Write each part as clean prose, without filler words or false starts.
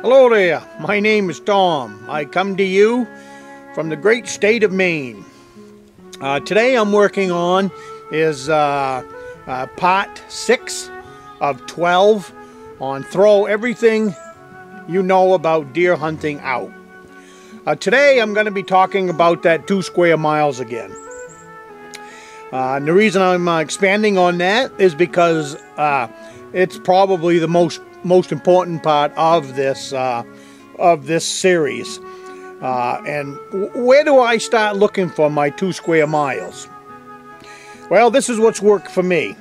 Hello there, my name is Tom. I come to you from the great state of Maine. Today I'm working on is part 6 of 12 on throw everything you know about deer hunting out. Today I'm going to be talking about that 2 square miles again. And the reason I'm expanding on that is because it's probably the most important part of this series. And where do I start looking for my 2 square miles? Well, this is what's worked for me.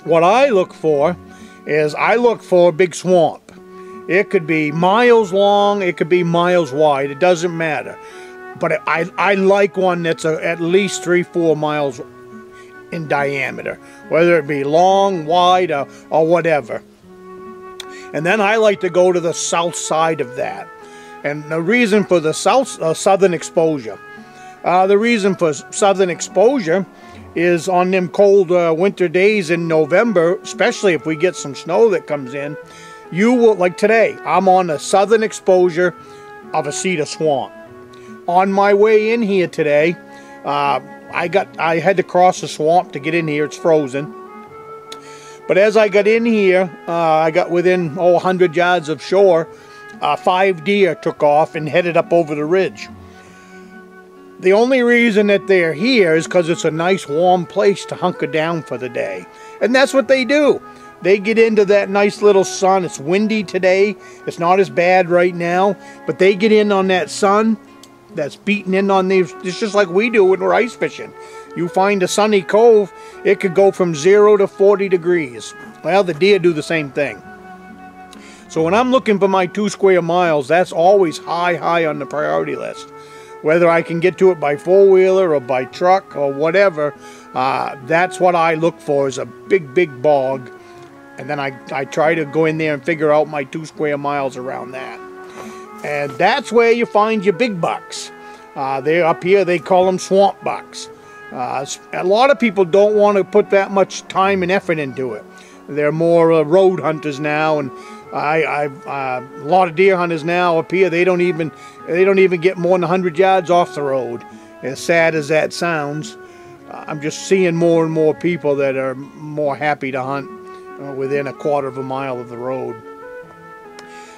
What I look for is I look for a big swamp. It could be miles long, it could be miles wide, it doesn't matter. But I like one that's at least 3-4 miles in diameter, whether it be long, wide, or whatever. And then I like to go to the south side of that. And the reason for the southern exposure. The reason for southern exposure is on them cold winter days in November, especially if we get some snow that comes in, you will, like today, I'm on the southern exposure of a cedar swamp. On my way in here today, I had to cross the swamp to get in here. It's frozen. But as I got in here, I got within 100 yards of shore. 5 deer took off and headed up over the ridge. The only reason that they're here is because it's a nice warm place to hunker down for the day. And that's what they do. They get into that nice little sun. It's windy today. It's not as bad right now. But they get in on that sun that's beating in on these. It's just like we do when we're ice fishing. You find a sunny cove, it could go from 0 to 40 degrees. Well, the deer do the same thing. So when I'm looking for my 2 square miles, that's always high on the priority list. Whether I can get to it by 4-wheeler or by truck or whatever, that's what I look for, is a big bog. And then I try to go in there and figure out my 2 square miles around that. And that's where you find your big bucks. They're up here, they call them swamp bucks. A lot of people don't want to put that much time and effort into it. They're more road hunters now, and a lot of deer hunters now up here, they don't even get more than 100 yards off the road. As sad as that sounds, I'm just seeing more and more people that are more happy to hunt within a quarter of a mile of the road.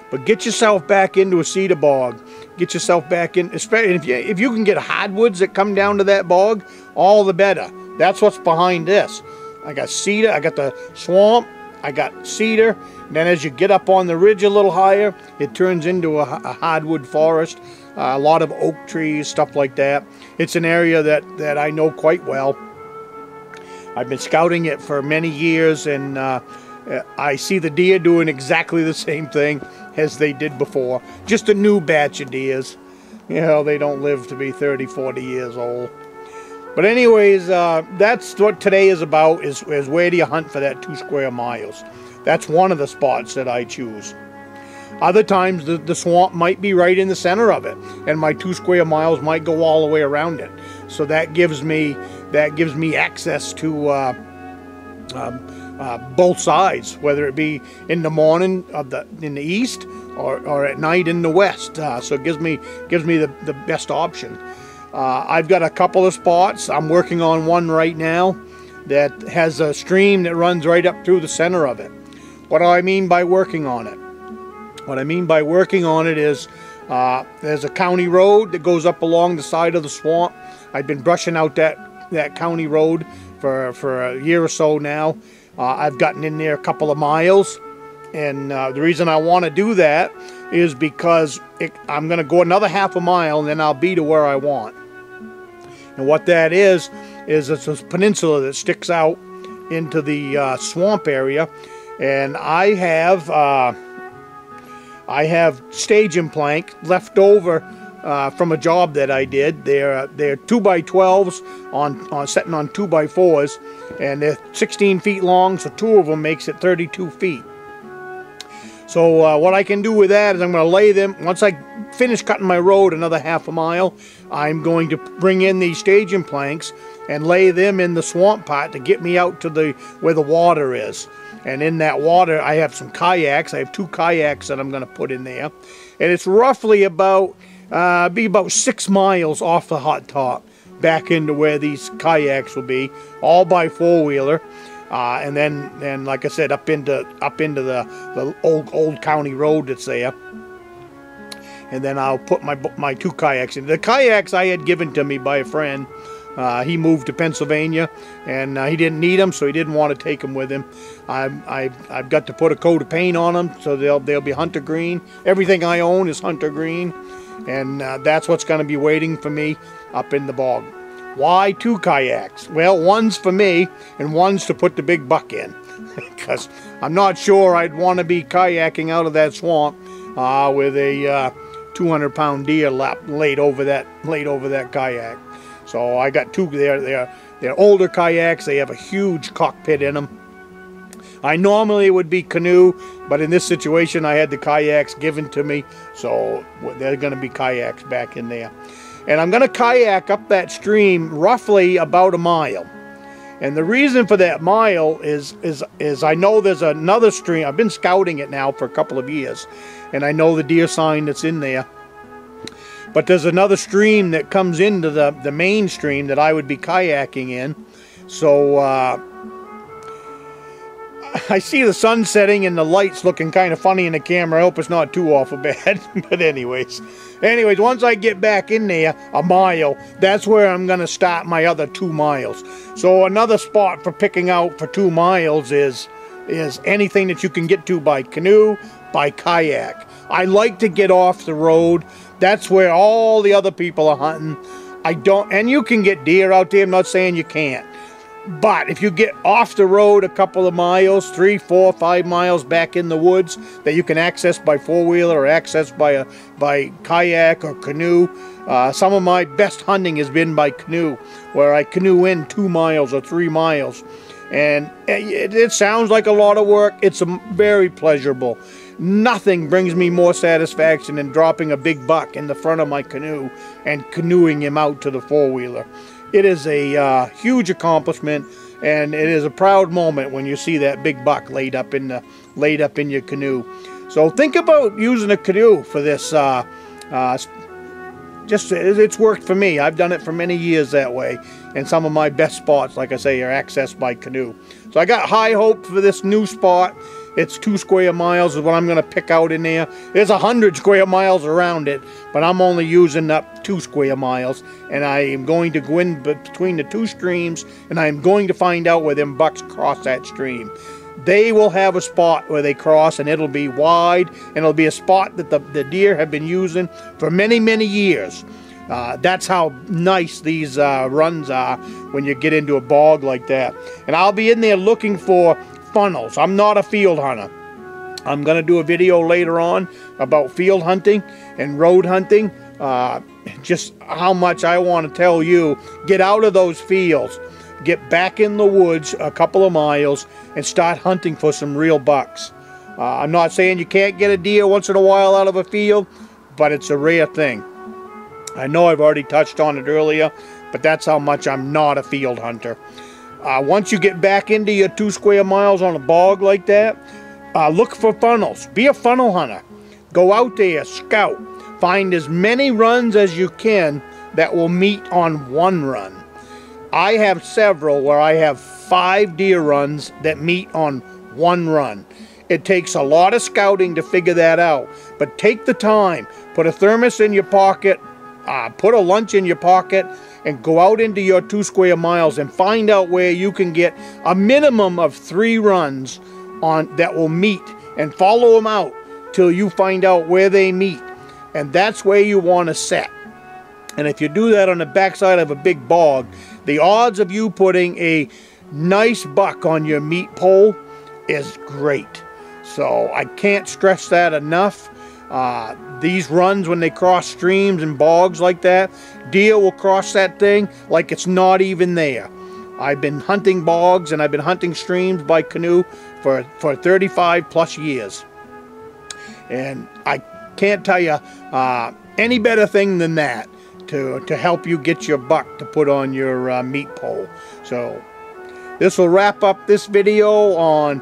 But get yourself back into a cedar bog. Get yourself back in, especially if you can get hardwoods that come down to that bog, all the better. That's what's behind this. I got cedar, I got the swamp, I got cedar. And then as you get up on the ridge a little higher, it turns into a hardwood forest. A lot of oak trees, stuff like that. It's an area that I know quite well. I've been scouting it for many years, and I see the deer doing exactly the same thing as they did before. Just a new batch of deers. You know, they don't live to be 30, 40 years old. But anyways, that's what today is about, is where do you hunt for that 2 square miles. That's one of the spots that I choose. Other times the swamp might be right in the center of it, and my 2 square miles might go all the way around it. So that gives me access to both sides, whether it be in the morning in the east or at night in the west. So it gives me the best option. I've got a couple of spots. I'm working on one right now that has a stream that runs right up through the center of it. What do I mean by working on it? What I mean by working on it is there's a county road that goes up along the side of the swamp. I've been brushing out that county road for a year or so now. I've gotten in there a couple of miles, and the reason I want to do that is because I'm going to go another half a mile, and then I'll be to where I want. And what that is it's a peninsula that sticks out into the swamp area, and I have staging plank left over from a job that I did. They're 2x12s on setting on 2x4s, and they're 16 feet long, so 2 of them makes it 32 feet. So what I can do with that is I'm going to lay them, once I finish cutting my road another half a mile, I'm going to bring in these staging planks and lay them in the swamp part to get me out to where the water is. And in that water, I have some kayaks. I have 2 kayaks that I'm going to put in there. And it's roughly about, be about 6 miles off the hot top back into where these kayaks will be, all by 4-wheeler. And then, like I said, up into the old county road that's there. And then I'll put my 2 kayaks in. The kayaks I had given to me by a friend. He moved to Pennsylvania, and he didn't need them, so he didn't want to take them with him. I've got to put a coat of paint on them, so they'll be hunter green. Everything I own is hunter green, and that's what's going to be waiting for me up in the bog. Why 2 kayaks? Well, one's for me, and one's to put the big buck in, because I'm not sure I'd want to be kayaking out of that swamp with a 200-pound deer laid over that kayak. So I got 2 there. They're older kayaks. They have a huge cockpit in them. I normally would be canoe, but in this situation I had the kayaks given to me, so they're going to be kayaks back in there. And I'm going to kayak up that stream roughly about a mile. And the reason for that mile is I know there's another stream. I've been scouting it now for a couple of years, and I know the deer sign that's in there. But there's another stream that comes into the main stream that I would be kayaking in. So I see the sun setting and the lights looking kind of funny in the camera. I hope it's not too awful bad. But anyways, once I get back in there, a mile, that's where I'm going to start my other 2 miles. So another spot for picking out for 2 miles is anything that you can get to by canoe, by kayak. I like to get off the road. That's where all the other people are hunting. And you can get deer out there. I'm not saying you can't. But if you get off the road a couple of miles, 3, 4, 5 miles back in the woods that you can access by 4-wheeler or access by kayak or canoe. Some of my best hunting has been by canoe, where I canoe in 2 miles or 3 miles. And it sounds like a lot of work. It's very pleasurable. Nothing brings me more satisfaction than dropping a big buck in the front of my canoe and canoeing him out to the 4-wheeler. It is a huge accomplishment, and it is a proud moment when you see that big buck laid up in your canoe. So think about using a canoe for this. It's worked for me. I've done it for many years that way, and some of my best spots, like I say, are accessed by canoe. So I got high hope for this new spot. It's 2 square miles is what I'm going to pick out in there. There's 100 square miles around it, but I'm only using up 2 square miles, and I am going to go in between the 2 streams, and I'm going to find out where them bucks cross that stream. They will have a spot where they cross, and it'll be wide, and it'll be a spot that the deer have been using for many, many years. That's how nice these runs are when you get into a bog like that. And I'll be in there looking for funnels. I'm not a field hunter. I'm going to do a video later on about field hunting and road hunting. Just how much I want to tell you, get out of those fields. Get back in the woods a couple of miles and start hunting for some real bucks. I'm not saying you can't get a deer once in a while out of a field, but it's a rare thing. I know I've already touched on it earlier, but that's how much I'm not a field hunter. Once you get back into your 2 square miles on a bog like that, look for funnels. Be a funnel hunter. Go out there, scout. Find as many runs as you can that will meet on 1 run. I have several where I have 5 deer runs that meet on 1 run. It takes a lot of scouting to figure that out, but take the time. Put a thermos in your pocket, put a lunch in your pocket, and go out into your 2 square miles and find out where you can get a minimum of 3 runs on that will meet, and follow them out till you find out where they meet. And that's where you want to set. And if you do that on the backside of a big bog, the odds of you putting a nice buck on your meat pole is great. So I can't stress that enough. These runs, when they cross streams and bogs like that, deer will cross that thing like it's not even there. I've been hunting bogs and I've been hunting streams by canoe for 35 plus years. And I can't tell you any better thing than that to help you get your buck to put on your meat pole. So this will wrap up this video on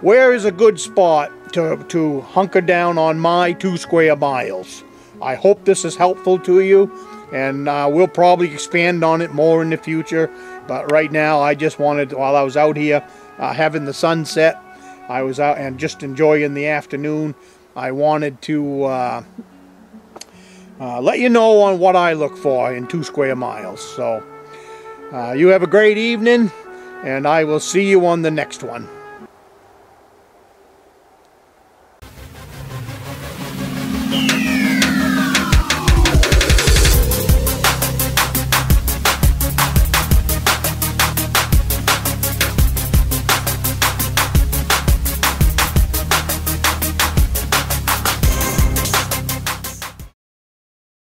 where is a good spot to hunker down on my 2 square miles. I hope this is helpful to you, and we'll probably expand on it more in the future. But right now, I just wanted, while I was out here having the sunset, I was out and just enjoying the afternoon, I wanted to let you know on what I look for in 2 square miles. So you have a great evening, and I will see you on the next one.